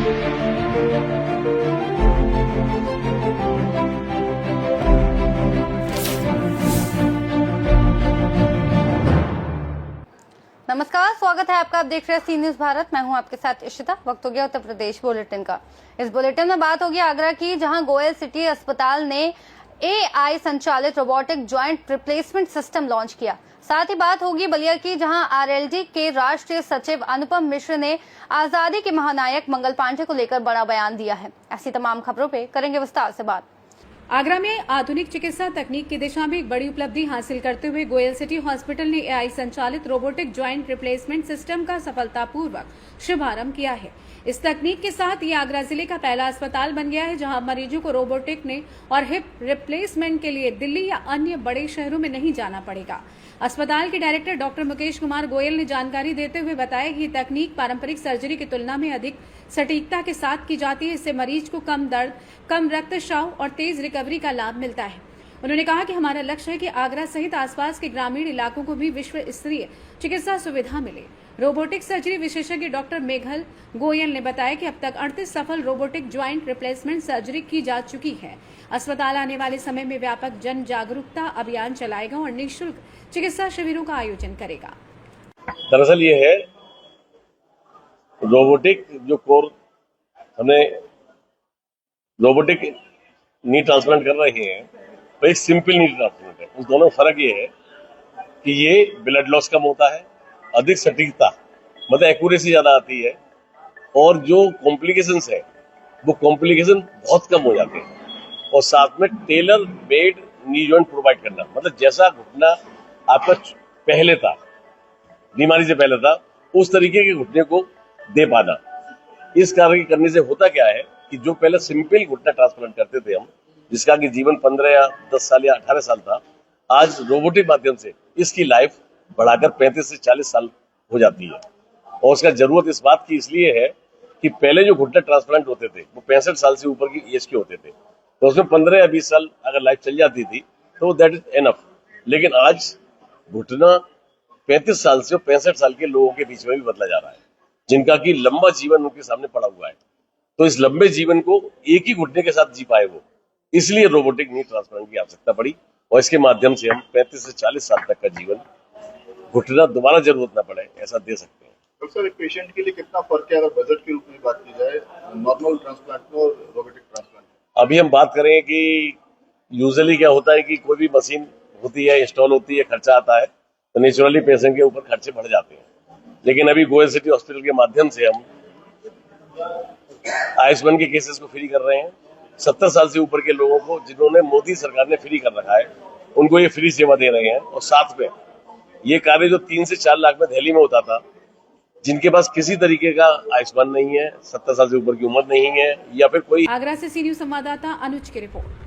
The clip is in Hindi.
नमस्कार, स्वागत है आपका। आप देख रहे हैं सी न्यूज भारत। मैं हूं आपके साथ इशिता। वक्त हो गया उत्तर प्रदेश बुलेटिन का। इस बुलेटिन में बात होगी आगरा की, जहां गोयल सिटी अस्पताल ने AI संचालित robotic joint replacement system launch किया। साथ ही बात होगी बलिया की, जहां RLD के राष्ट्रीय सचिव अनुपम मिश्र ने आजादी के महानायक मंगल पांडे को लेकर बड़ा बयान दिया है। ऐसी तमाम खबरों पे करेंगे विस्तार से बात। आगरा में आधुनिक चिकित्सा तकनीक की दिशा में एक बड़ी उपलब्धि हासिल करते हुए गोयल सिटी हॉस्पिटल ने AI संचालित रोबोटिक ज्वाइंट रिप्लेसमेंट सिस्टम का सफलतापूर्वक शुभारंभ किया है। इस तकनीक के साथ ये आगरा जिले का पहला अस्पताल बन गया है, जहां मरीजों को रोबोटिक ने और हिप रिप्लेसमेंट के लिए दिल्ली या अन्य बड़े शहरों में नहीं जाना पड़ेगा। अस्पताल के डायरेक्टर डॉक्टर मुकेश कुमार गोयल ने जानकारी देते हुए बताया कि ये तकनीक पारंपरिक सर्जरी की तुलना में अधिक सटीकता के साथ की जाती है। इससे मरीज को कम दर्द, कम रक्तस्राव और तेज रिकवरी का लाभ मिलता है। उन्होंने कहा कि हमारा लक्ष्य है कि आगरा सहित आसपास के ग्रामीण इलाकों को भी विश्व स्तरीय चिकित्सा सुविधा मिले। रोबोटिक सर्जरी विशेषज्ञ डॉक्टर मेघल गोयल ने बताया कि अब तक 38 सफल रोबोटिक ज्वाइंट रिप्लेसमेंट सर्जरी की जा चुकी है। अस्पताल आने वाले समय में व्यापक जन जागरूकता अभियान चलाएगा और निःशुल्क चिकित्सा शिविरों का आयोजन करेगा। दरअसल ये है रोबोटिक जो कोर हमने रोबोटिक नी ट्रांसप्लांट कर रहे हैं, तो एक सिंपल नी ट्रांसप्लांट है। उस दोनों में फर्क ये है कि ये ब्लड लॉस कम होता है, अधिक सटीकता मतलब एक्यूरेसी ज्यादा आती है, और जो कॉम्प्लिकेशंस है वो कॉम्प्लिकेशन बहुत कम हो जाते हैं। और साथ में tailor made knee joint provide करना, मतलब जैसा घुटना आपका पहले था, बीमारी से पहले था, उस तरीके के घुटने को दे पाना। इस कार्य करने से होता क्या है कि जो पहले सिंपल घुटना ट्रांसप्लांट करते थे हम, जिसका कि जीवन 15 या 10 साल या 18 साल था, आज रोबोटिक माध्यम से इसकी लाइफ बढ़ाकर 35 से 40 साल हो जाती है। और उसका जरूरत इस बात की इसलिए है कि पहले जो घुटना ट्रांसप्लांट होते थे वो 65 साल से ऊपर की एज के होते थे, तो उसमें 15 या 20 साल अगर लाइफ चल जाती थी तो दैट इज एनफ। लेकिन आज घुटना 35 साल से 65 साल के लोगों के बीच में भी बदला जा रहा है, जिनका कि लंबा जीवन उनके सामने पड़ा हुआ है। तो इस लंबे जीवन को एक ही घुटने के साथ जी पाए वो, इसलिए रोबोटिक नी ट्रांसप्लांट की आवश्यकता पड़ी। और इसके माध्यम से हम 35 से 40 साल तक का जीवन घुटना दोबारा जरूरत ना पड़े ऐसा दे सकते हैं। डॉक्टर साहब, एक पेशेंट के लिए कितना फर्क है अगर बजट के रूप में बात की जाए नॉर्मल ट्रांसप्लांट में और रोबोटिक ट्रांसप्लांट? अभी हम बात करें कि यूजुअली क्या होता है कि कोई भी मशीन होती है, इंस्टॉल होती है, खर्चा आता है, तो नेचुरली पेशेंट के ऊपर खर्चे बढ़ जाते हैं। लेकिन अभी गोयल सिटी हॉस्पिटल के माध्यम से हम आयुष्मान के केसेस को फ्री कर रहे हैं। 70 साल से ऊपर के लोगों को जिन्होंने मोदी सरकार ने फ्री कर रखा है, उनको ये फ्री सेवा दे रहे हैं। और साथ में ये कार्य जो 3 से 4 लाख में दिल्ली में होता था, जिनके पास किसी तरीके का आयुष्मान नहीं है, 70 साल से ऊपर की उम्र नहीं है, या फिर कोई। आगरा से सी न्यूज संवाददाता अनुज की रिपोर्ट।